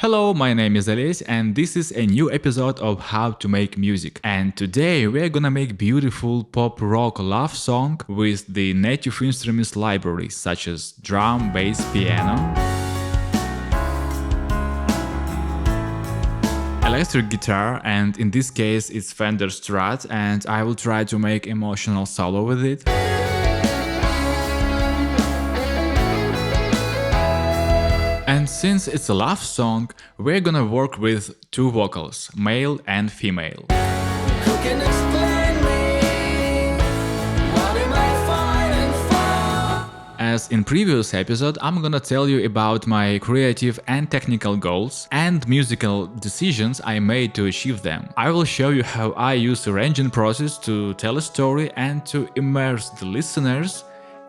Hello, my name is OLESь and this is a new episode of How to Make Music. And today we're gonna make beautiful pop rock love song with the native instruments library such as drum, bass, piano, electric guitar, and in this case it's Fender Strat, and I will try to make emotional solo with it. And since it's a love song, we're gonna work with two vocals, male and female. Who can explain me? What am I fighting for? As in previous episode, I'm gonna tell you about my creative and technical goals and musical decisions I made to achieve them. I will show you how I use arranging process to tell a story and to immerse the listeners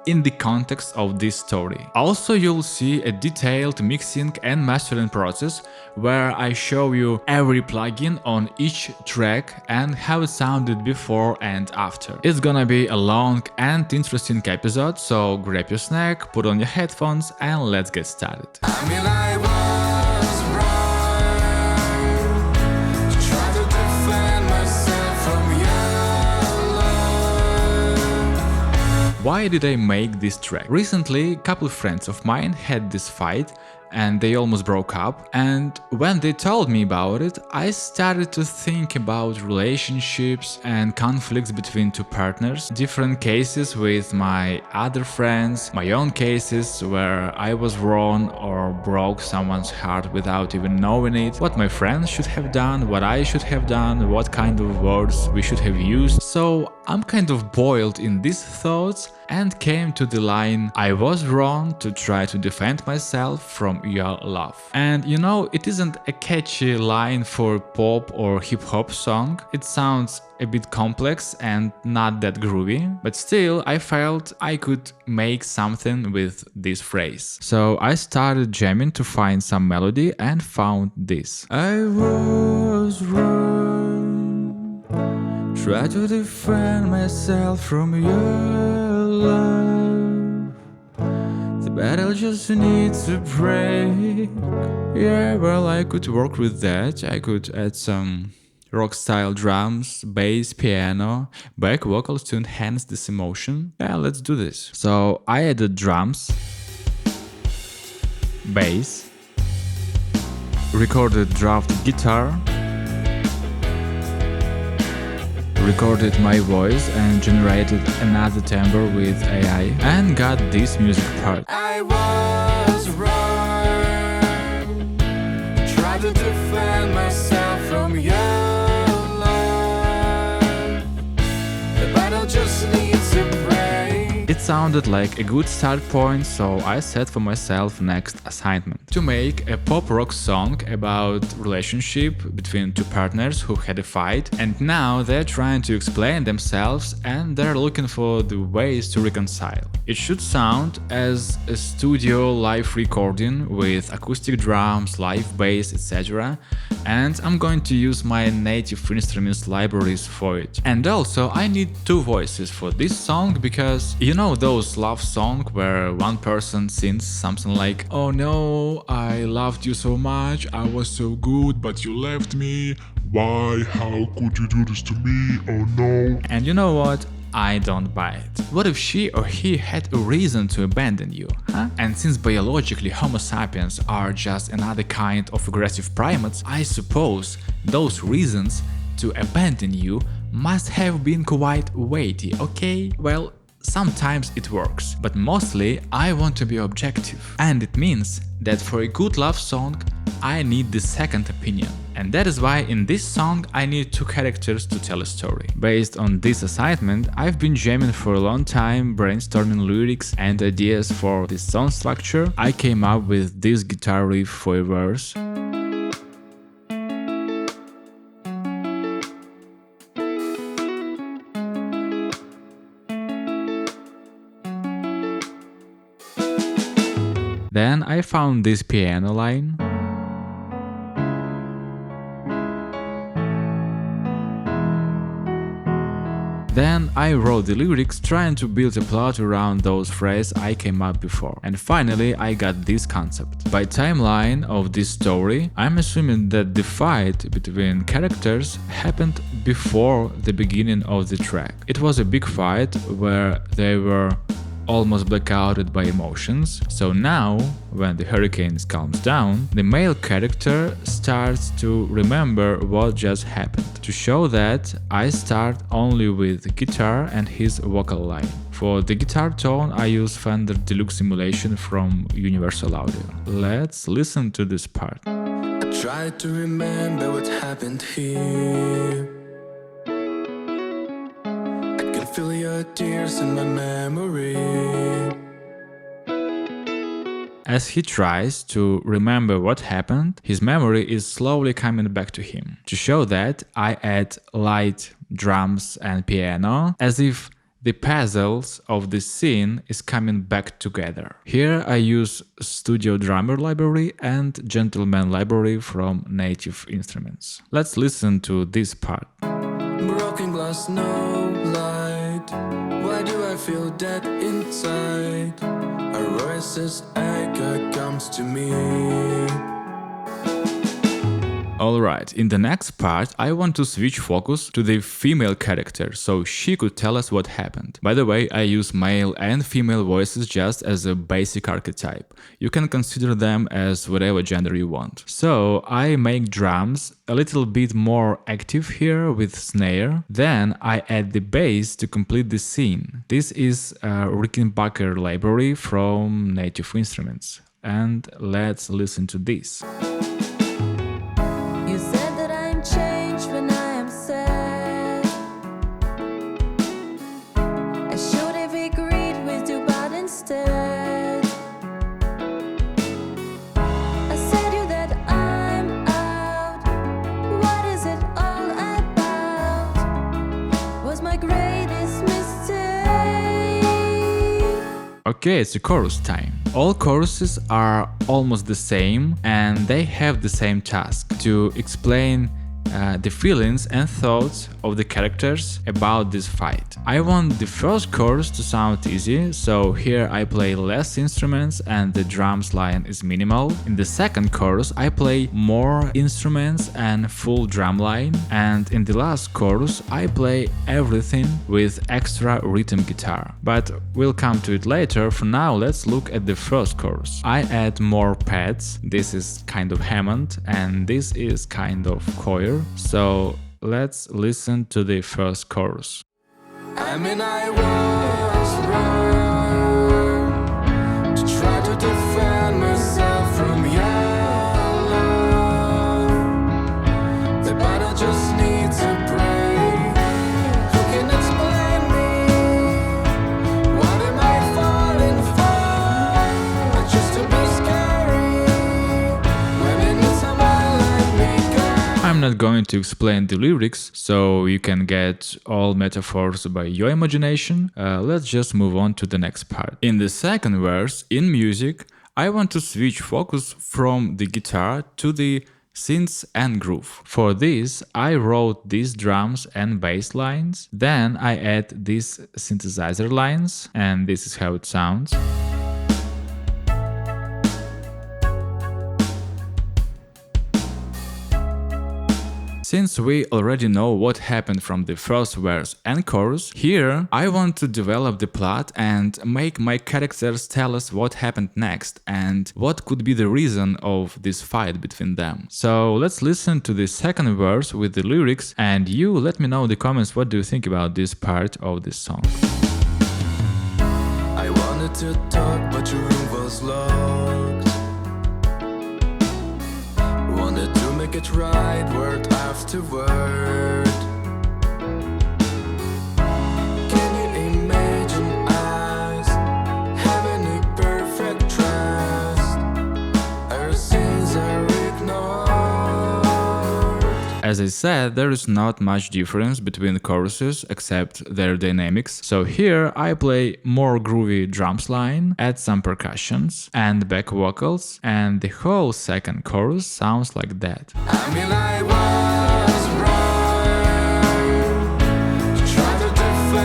in the context of this story. Also, you'll see a detailed mixing and mastering process where I show you every plugin on each track and how it sounded before and after. It's gonna be a long and interesting episode, so grab your snack, put on your headphones and let's get started. I was wrong to try to defend myself from your love. Why did I make this track? Recently, a couple of friends of mine had this fight and they almost broke up, and when they told me about it, I started to think about relationships and conflicts between two partners, different cases with my other friends, my own cases where I was wrong or broke someone's heart without even knowing it, what my friends should have done, what I should have done, what kind of words we should have used. So I'm kind of boiled in these thoughts and came to the line, I was wrong to try to defend myself from your love. And you know, it isn't a catchy line for a pop or hip-hop song. It sounds a bit complex and not that groovy, but still I felt I could make something with this phrase. So I started jamming to find some melody and found this. I was wrong, try to defend myself from your love. The battle just needs to break. Yeah, well, I could work with that. I could add some rock style drums, bass, piano, back vocals to enhance this emotion. Yeah, let's do this. So I added drums, bass, recorded draft guitar, recorded my voice and generated another timbre with AI and got this music part. I was wrong, try to defend myself from your love. The battle just needs to break. It sounded like a good start point, so I set for myself next assignment. To make a pop rock song about relationship between two partners who had a fight and now they're trying to explain themselves and they're looking for the ways to reconcile. It should sound as a studio live recording with acoustic drums, live bass, etc. And I'm going to use my native instruments libraries for it. And also I need two voices for this song because you know those love songs where one person sings something like, oh no, I loved you so much, I was so good, but you left me. Why? How could you do this to me? Oh no. And you know what? I don't buy it. What if she or he had a reason to abandon you, huh? And since biologically Homo sapiens are just another kind of aggressive primates, I suppose those reasons to abandon you must have been quite weighty, okay? Well, sometimes it works, but mostly I want to be objective. And it means that for a good love song, I need the second opinion. And that is why in this song I need two characters to tell a story. Based on this assignment, I've been jamming for a long time, brainstorming lyrics and ideas for this song structure. I came up with this guitar riff for a verse. Then I found this piano line. Then I wrote the lyrics trying to build a plot around those phrases I came up before. And finally I got this concept. By timeline of this story, I'm assuming that the fight between characters happened before the beginning of the track. It was a big fight where they were almost blackouted by emotions. So now, when the hurricane calms down, the male character starts to remember what just happened. To show that, I start only with the guitar and his vocal line. For the guitar tone, I use Fender Deluxe Simulation from Universal Audio. Let's listen to this part. I try to remember what happened here. I can feel your tears in my memory. As he tries to remember what happened, his memory is slowly coming back to him. To show that, I add light drums and piano, as if the puzzles of the scene is coming back together. Here I use Studio Drummer library and Gentleman library from Native Instruments. Let's listen to this part. Broken glass, no light. Why do I feel that inside? A voice's echo comes to me. Alright, in the next part I want to switch focus to the female character, so she could tell us what happened. By the way, I use male and female voices just as a basic archetype. You can consider them as whatever gender you want. So I make drums a little bit more active here with snare, then I add the bass to complete the scene. This is a Rickenbacker library from Native Instruments. And let's listen to this. You said that I'm changed when I am sad. I should have agreed with you, but instead I said you that I'm out. What is it all about? Was my greatest mistake. Okay, it's a chorus time. All choruses are almost the same and they have the same task to explain the feelings and thoughts of the characters about this fight. I want the first chorus to sound easy, so here I play less instruments and the drums line is minimal. In the second chorus I play more instruments and full drum line, and in the last chorus I play everything with extra rhythm guitar. But we'll come to it later. For now let's look at the first chorus. I add more pads, this is kind of Hammond and this is kind of choir. So let's listen to the first chorus. I mean, I was wrong to try to defend myself from your love. The battle just needs a break. Who can explain me? What am I falling for? I choose to be scary when it needs someone like me. I'm not going to explain the lyrics, so you can get all metaphors by your imagination. Let's just move on to the next part. In the second verse, in music, I want to switch focus from the guitar to the synths and groove. For this, I wrote these drums and bass lines, then I add these synthesizer lines, and this is how it sounds. Since we already know what happened from the first verse and chorus, here I want to develop the plot and make my characters tell us what happened next and what could be the reason of this fight between them. So let's listen to the second verse with the lyrics, and you let me know in the comments what do you think about this part of this song. I wanted to talk, but your room was locked. Wanted to make it right, word after word. Can you imagine us having a perfect trust? Our sins are ignored. As I said, there is not much difference between the choruses except their dynamics. So here I play more groovy drums line, add some percussions and back vocals, and the whole second chorus sounds like that. I mean, I was wrong to try to defend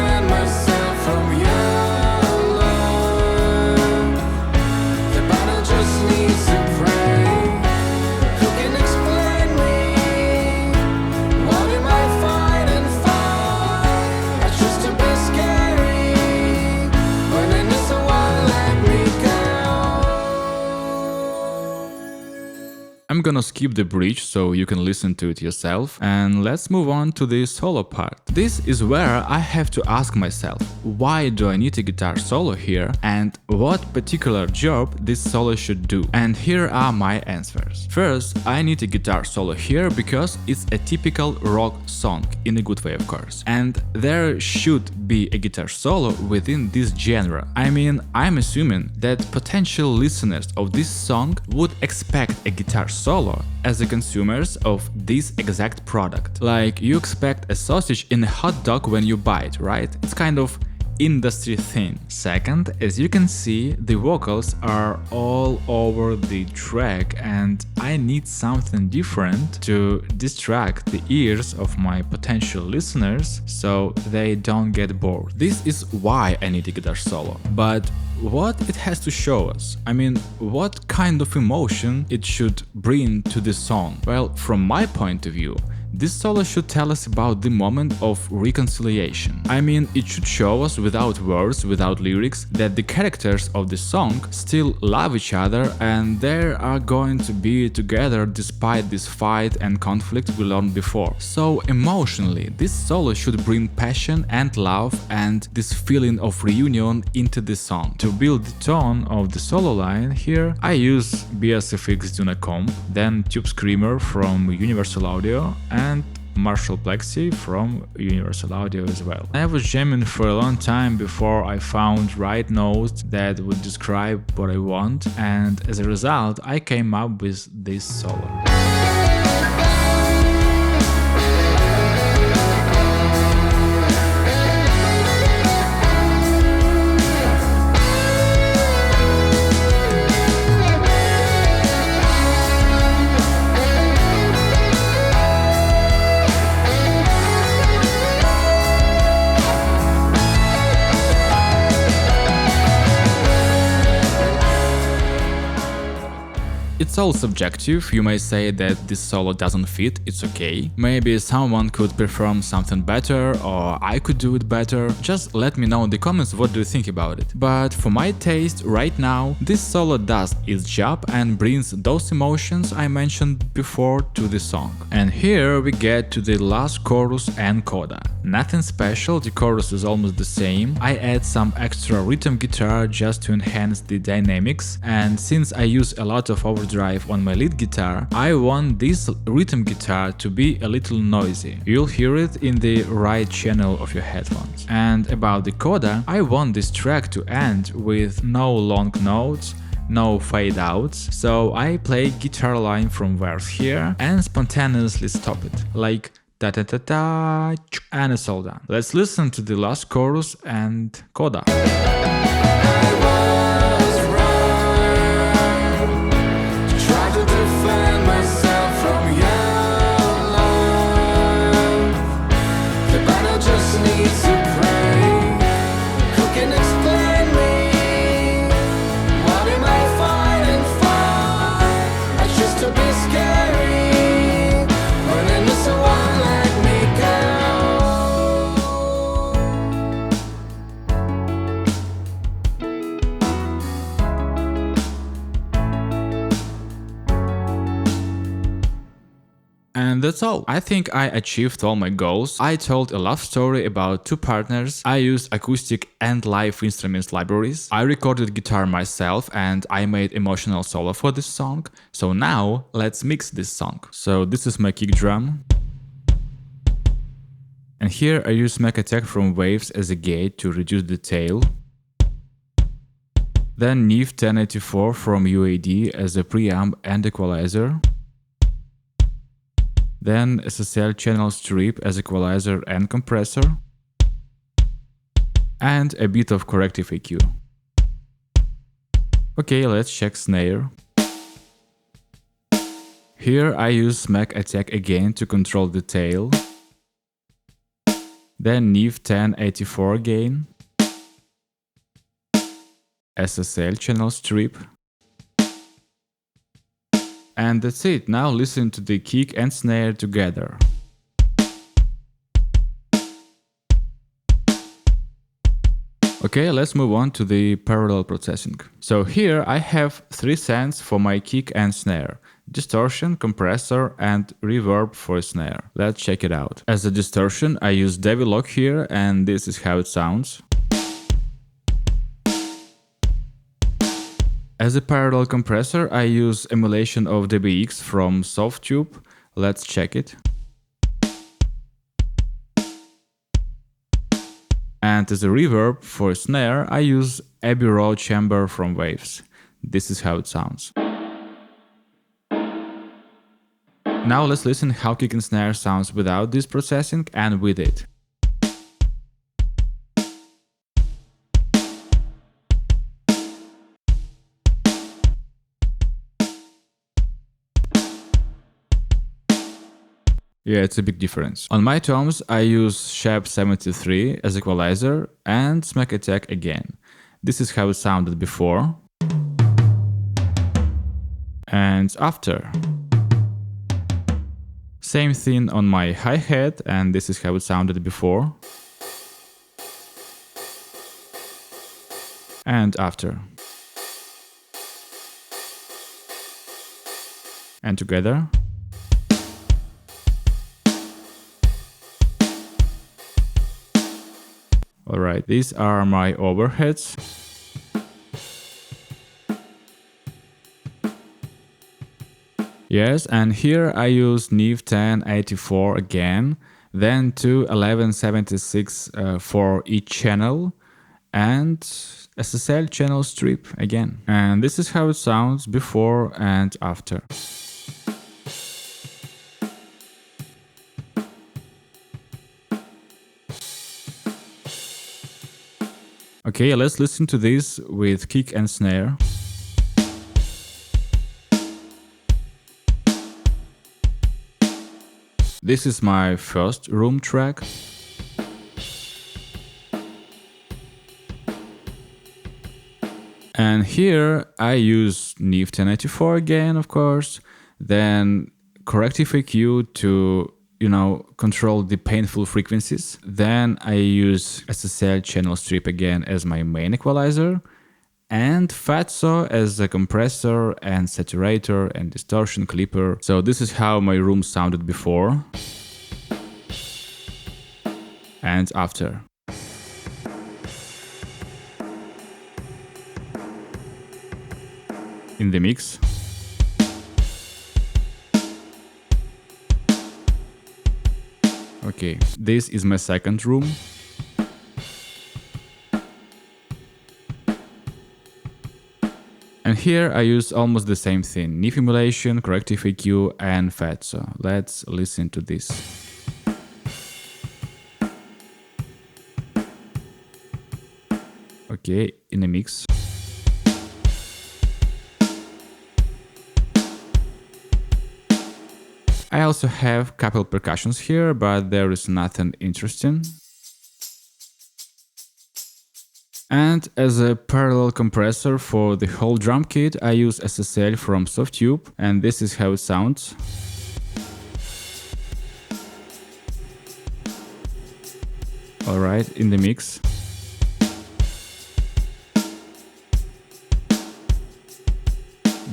gonna skip the bridge so you can listen to it yourself, and let's move on to the solo part. This is where I have to ask myself, why do I need a guitar solo here, and what particular job this solo should do? And here are my answers. First, I need a guitar solo here because it's a typical rock song, in a good way of course, and there should be a guitar solo within this genre. I mean, I'm assuming that potential listeners of this song would expect a guitar solo as the consumers of this exact product. Like you expect a sausage in a hot dog when you buy it, right? It's kind of industry thing. Second, as you can see, the vocals are all over the track and I need something different to distract the ears of my potential listeners so they don't get bored. This is why I need a guitar solo. But what it has to show us? I mean, what kind of emotion it should bring to the song? Well, from my point of view, this solo should tell us about the moment of reconciliation. I mean, it should show us without words, without lyrics, that the characters of the song still love each other and they are going to be together despite this fight and conflict we learned before. So emotionally, this solo should bring passion and love and this feeling of reunion into the song. To build the tone of the solo line here, I use BSFX Duna Comp, then Tube Screamer from Universal Audio and Marshall Plexi from Universal Audio as well. I was jamming for a long time before I found right notes that would describe what I want, and as a result I came up with this solo. It's all subjective, you may say that this solo doesn't fit, it's okay. Maybe someone could perform something better or I could do it better. Just let me know in the comments what do you think about it. But for my taste, right now, this solo does its job and brings those emotions I mentioned before to the song. And here we get to the last chorus and coda. Nothing special, the chorus is almost the same. I add some extra rhythm guitar just to enhance the dynamics, and since I use a lot of overdrive on my lead guitar, I want this rhythm guitar to be a little noisy. You'll hear it in the right channel of your headphones. And about the coda, I want this track to end with no long notes, no fade outs, so I play guitar line from verse here and spontaneously stop it, like ta ta ta ta, and it's all done. Let's listen to the last chorus and coda. And that's all. I think I achieved all my goals. I told a love story about two partners. I used acoustic and live instruments libraries. I recorded guitar myself and I made emotional solo for this song. So now let's mix this song. So this is my kick drum. And here I use Mac Attack from Waves as a gate to reduce the tail. Then Neve 1084 from UAD as a preamp and equalizer. Then SSL channel strip as equalizer and compressor. And a bit of corrective EQ. Okay, let's check snare. Here I use Mac Attack again to control the tail. Then Neve 1084 gain. SSL channel strip. And that's it, now listen to the kick and snare together. Okay, let's move on to the parallel processing. So here I have 3 cents for my kick and snare. distortion, compressor, and reverb for snare. Let's check it out. As a distortion, I use Devil Lock here, and this is how it sounds. As a parallel compressor, I use emulation of DBX from Softtube. Let's check it. And as a reverb for snare, I use Abbey Road Chamber from Waves. This is how it sounds. Now let's listen how kick and snare sounds without this processing and with it. Yeah, it's a big difference. On my toms, I use Sharp 73 as equalizer and Smack Attack again. This is how it sounded before and after. Same thing on my hi-hat, and this is how it sounded before and after. And together. Alright, these are my overheads. Yes, and here I use Neve 1084 again, then two 1176 for each channel, and SSL channel strip again. And this is how it sounds before and after. Okay, let's listen to this with kick and snare. This is my first room track. And here I use Neve 1084 again, of course, then corrective EQ to control the painful frequencies. Then I use SSL channel strip again as my main equalizer, and Fatso as a compressor and saturator and distortion clipper. So this is how my room sounded before and after. In the mix. Okay, this is my second room. And here I use almost the same thing, Neve emulation, corrective EQ and Fatso. Let's listen to this. Okay, in a mix. I also have couple percussions here, but there is nothing interesting. And as a parallel compressor for the whole drum kit, I use SSL from Softtube, and this is how it sounds. Alright, in the mix.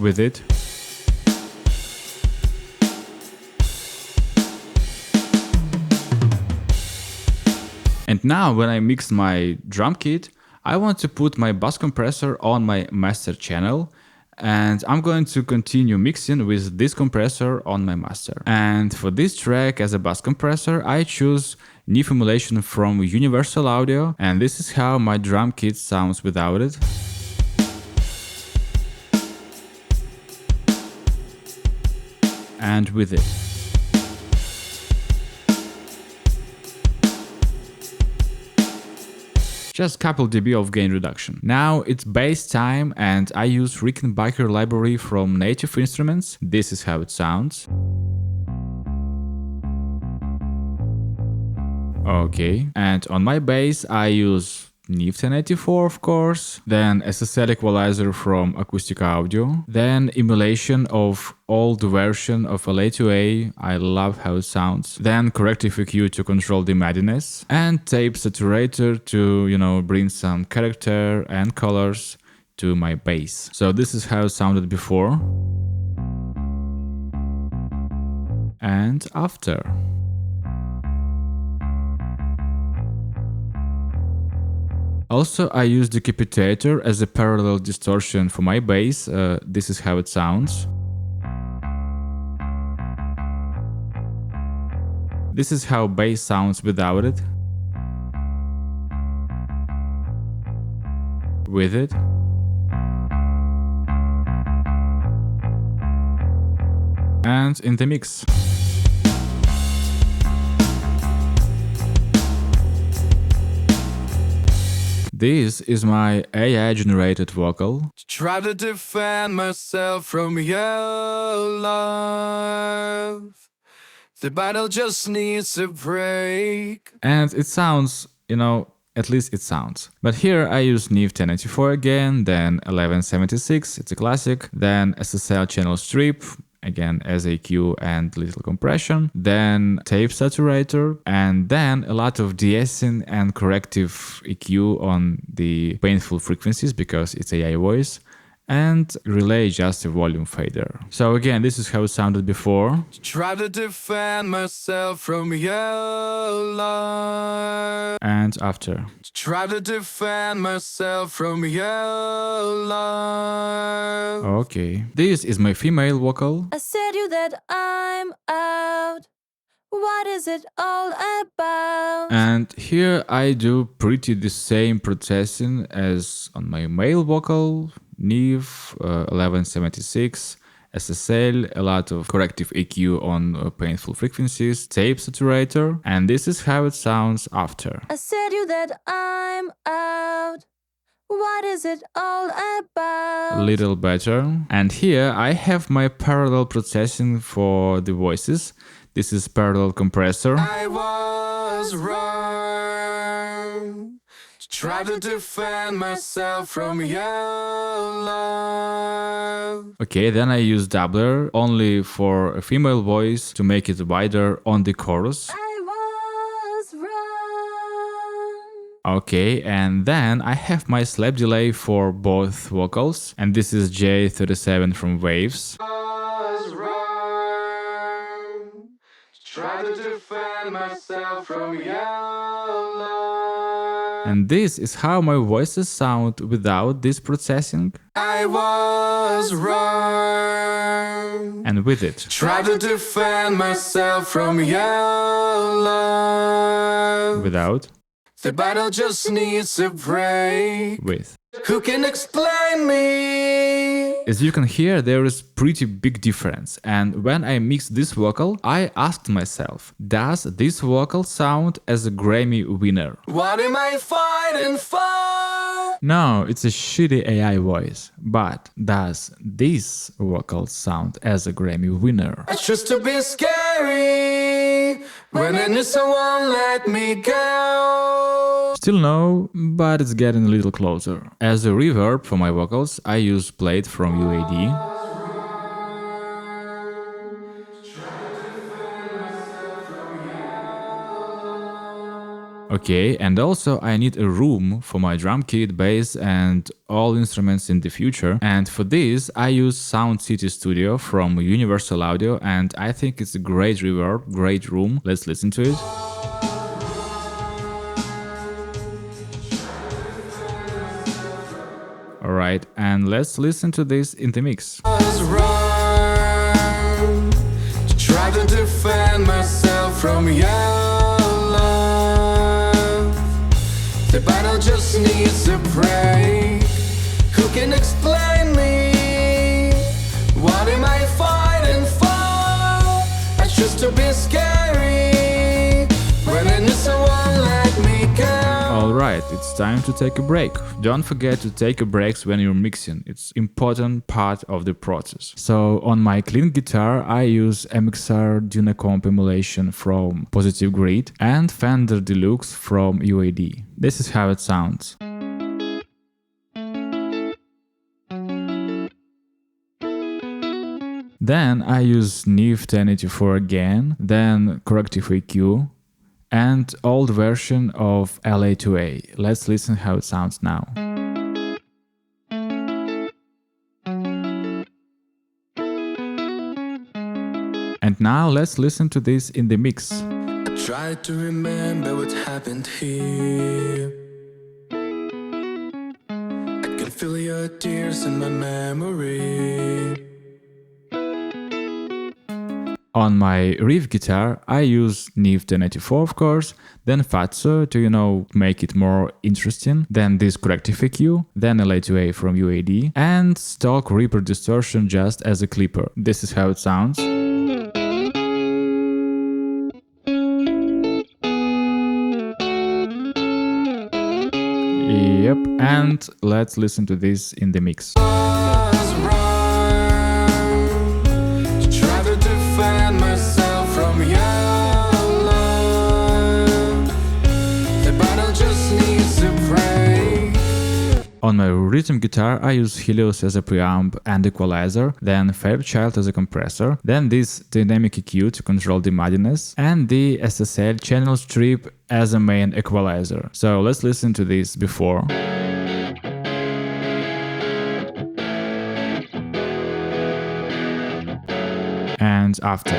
With it. And now when I mix my drum kit, I want to put my bass compressor on my master channel, and I'm going to continue mixing with this compressor on my master. And for this track as a bass compressor, I choose Neve emulation from Universal Audio, and this is how my drum kit sounds without it. And with it. Just couple dB of gain reduction. Now it's bass time, and I use Rickenbacker library from Native Instruments. This is how it sounds. Okay, and on my bass I use Neve 1084, of course, then SSL equalizer from Acoustic Audio, then emulation of old version of LA2A, I love how it sounds, then corrective EQ to control the muddiness, and tape saturator to, bring some character and colors to my bass. So this is how it sounded before and after. Also, I use decapitator as a parallel distortion for my bass. This is how it sounds. This is how bass sounds without it. With it. And in the mix. This is my AI generated vocal. Try to defend myself from your love. The battle just needs a break. And it sounds, at least it sounds. But here I use Neve 1084 again, then 1176, it's a classic, then SSL channel strip, again as EQ and little compression, then tape saturator, and then a lot of de-essing and corrective EQ on the painful frequencies because it's AI voice, and relay just a volume fader. So again, this is how it sounded before. Try to defend myself from your love. And after. Try to defend myself from your love. Okay. This is my female vocal. I said you that I'm out. What is it all about? And here I do pretty the same processing as on my male vocal, Neve 1176, SSL, a lot of corrective EQ on painful frequencies, tape saturator, and this is how it sounds after. I said you that I'm out. What is it all about? A little better. And here I have my parallel processing for the voices. This is parallel compressor. I was wrong to try to defend myself from your love. Okay, then I use doubler only for a female voice to make it wider on the chorus. I was wrong. Okay, and then I have my slap delay for both vocals, and this is J37 from Waves. I was wrong to try to defend myself from your love. And this is how my voices sound without this processing I was wrong. and with it. Try to defend myself from your love. Without, The battle just needs a break. with. Who can explain me? As you can hear, there is pretty big difference, and when I mixed this vocal, I asked myself, does this vocal sound as a Grammy winner? What am I fighting for? No, it's a shitty AI voice, but does this vocal sound as a Grammy winner? It's just a bit scary when I knew someone let me go. Still no, but it's getting a little closer. As a reverb for my vocals, I use Plate from UAD. Okay, and also I need a room for my drum kit, bass and all instruments in the future. And for this I use Sound City Studio from Universal Audio, and I think it's a great reverb, great room. Let's listen to it. Alright, and let's listen to this in the mix. I was wrong to try to defend myself from your love. The battle just needs a break. Who can explain me? What am I fighting for? It's just a bit scary when I knew someone let me go. Alright, it's time to take a break. Don't forget to take a breaks when you're mixing. It's important part of the process. So on my clean guitar I use MXR Dynacomp emulation from Positive Grid and Fender Deluxe from UAD. This is how it sounds. Then I use Neve 1084 again, then corrective EQ, and old version of LA2A. Let's listen how it sounds now. And And now let's listen to this in the mix. I tried to remember what happened here. I can feel your tears in my memory. On my riff guitar, I use Neve 1084 of course, then Fatso to, make it more interesting, then this corrective EQ, then LA2A from UAD, and stock Reaper distortion just as a clipper. This is how it sounds. Yep, and let's listen to this in the mix. Was wrong to try to defend myself from your love. The battle just needs to pray. On my rhythm guitar, I use Helios as a preamp and equalizer, then Fairchild as a compressor, then this dynamic EQ to control the muddiness, and the SSL channel strip as a main equalizer. So let's listen to this before. And after.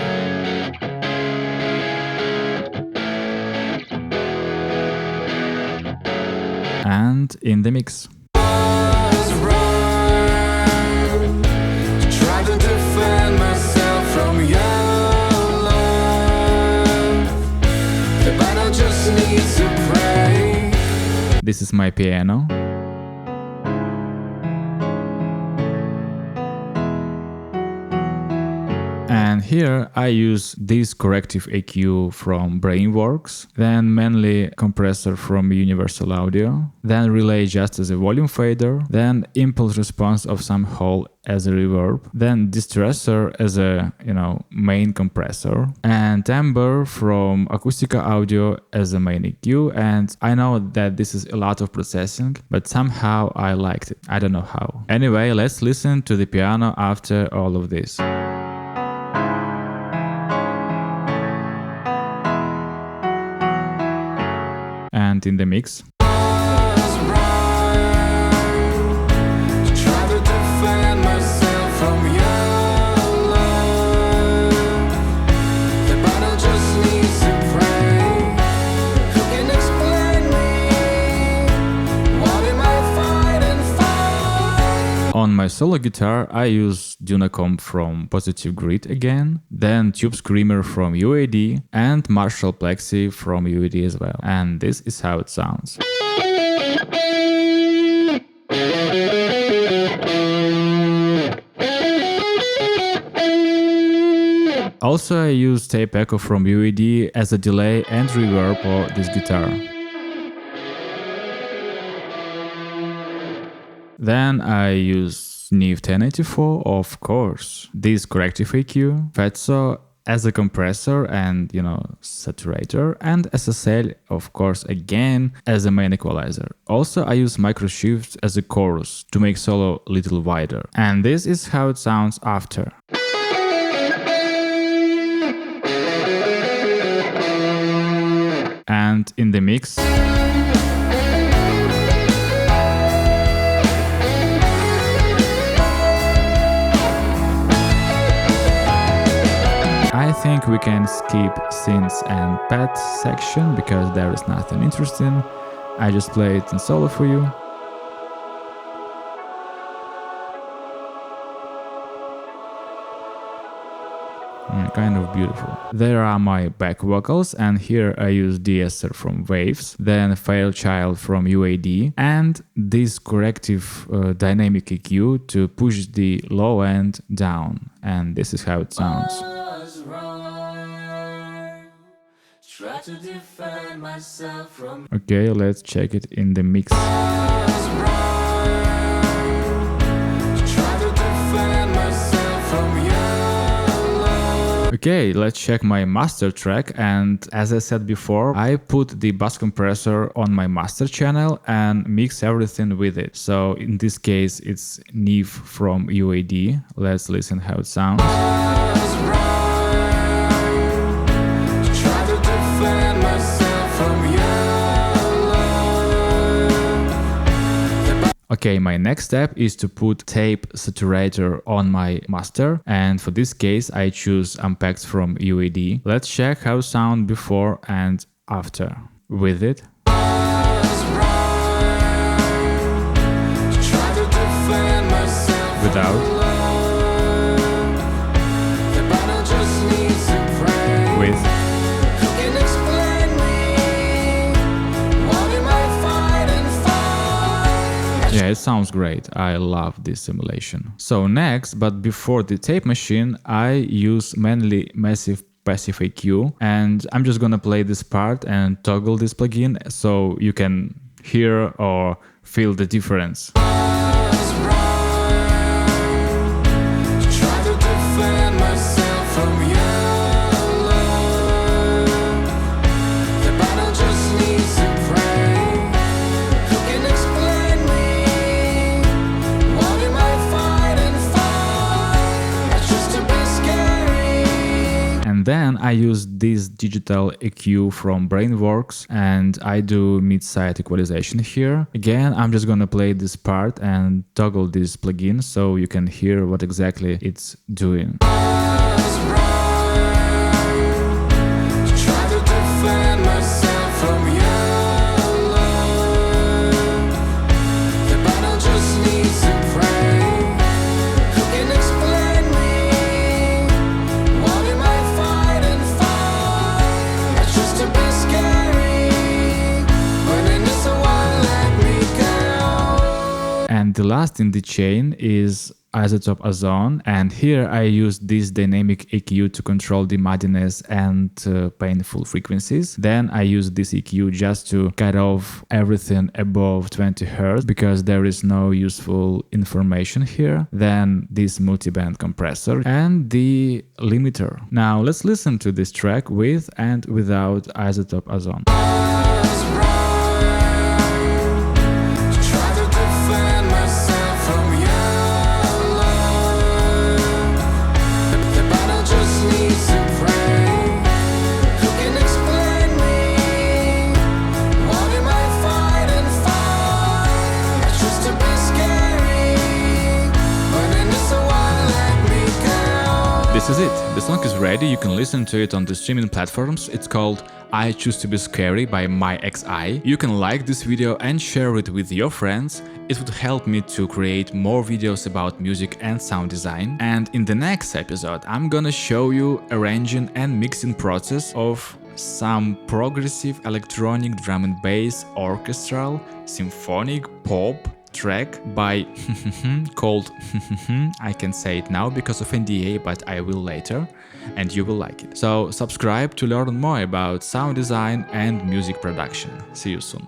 And in the mix. Was wrong to try to defend myself from your love. The battle just needs to pray. This is my piano. And here I use this corrective EQ from Brainworks, then mainly compressor from Universal Audio, then relay just as a volume fader, then impulse response of some hole as a reverb, then distressor as a main compressor, and timbre from Acustica Audio as a main EQ. And I know that this is a lot of processing, but somehow I liked it. I don't know how. Anyway, let's listen to the piano after all of this. And in the mix. Was wrong to try to defend myself from your love. The battle just needs to pray. Who can explain me? What am I fighting for? On my solo guitar, I use Dunacomp from Positive Grid again, then Tube Screamer from UAD, and Marshall Plexi from UAD as well. And this is how it sounds. Also, I use Tape Echo from UAD as a delay and reverb for this guitar. Then I use Neve 1084, of course, this corrective EQ, Fatso as a compressor and, saturator, and SSL, of course, again, as a main equalizer. Also, I use Microshift as a chorus to make solo a little wider. And this is how it sounds after. And in the mix. I think we can skip synths and pad section because there is nothing interesting. I just play it in solo for you. Kind of beautiful. There are my back vocals, and here I use de-esser from Waves, then Fairchild from UAD, and this corrective dynamic EQ to push the low end down. And this is how it sounds. Was wrong. Try to defend myself from Okay, let's check it in the mix. was wrong. Try to defend myself from your love. Okay, let's check my master track, and as I said before, I put the bass compressor on my master channel and mix everything with it. So in this case it's Neve from UAD. Let's listen how it sounds. Was wrong. Try to defend myself from your love. Okay, my next step is to put tape saturator on my master, and for this case I choose Ampex from UAD. Let's check how sound before and after with it. Without. With. Yeah, it sounds great. I love this simulation. So next, but before the tape machine, I use mainly massive passive EQ, and I'm just gonna play this part and toggle this plugin so you can hear or feel the difference. Then I use this digital EQ from Brainworks and I do mid-side equalization here. Again, I'm just gonna play this part and toggle this plugin so you can hear what exactly it's doing. And the last in the chain is isotope ozone, and here I use this dynamic EQ to control the muddiness and painful frequencies. Then I use this EQ just to cut off everything above 20 Hz because there is no useful information here. Then this multiband compressor and the limiter. Now let's listen to this track with and without isotope ozone. This is it. The song is ready, you can listen to it on the streaming platforms. It's called I Choose to Be Scary by My XI. You can like this video and share it with your friends. It would help me to create more videos about music and sound design. And in the next episode, I'm gonna show you arranging and mixing process of some progressive electronic drum and bass orchestral symphonic pop track by called I can say it now because of NDA, but I will later and you will like it. So subscribe to learn more about sound design and music production. See you soon.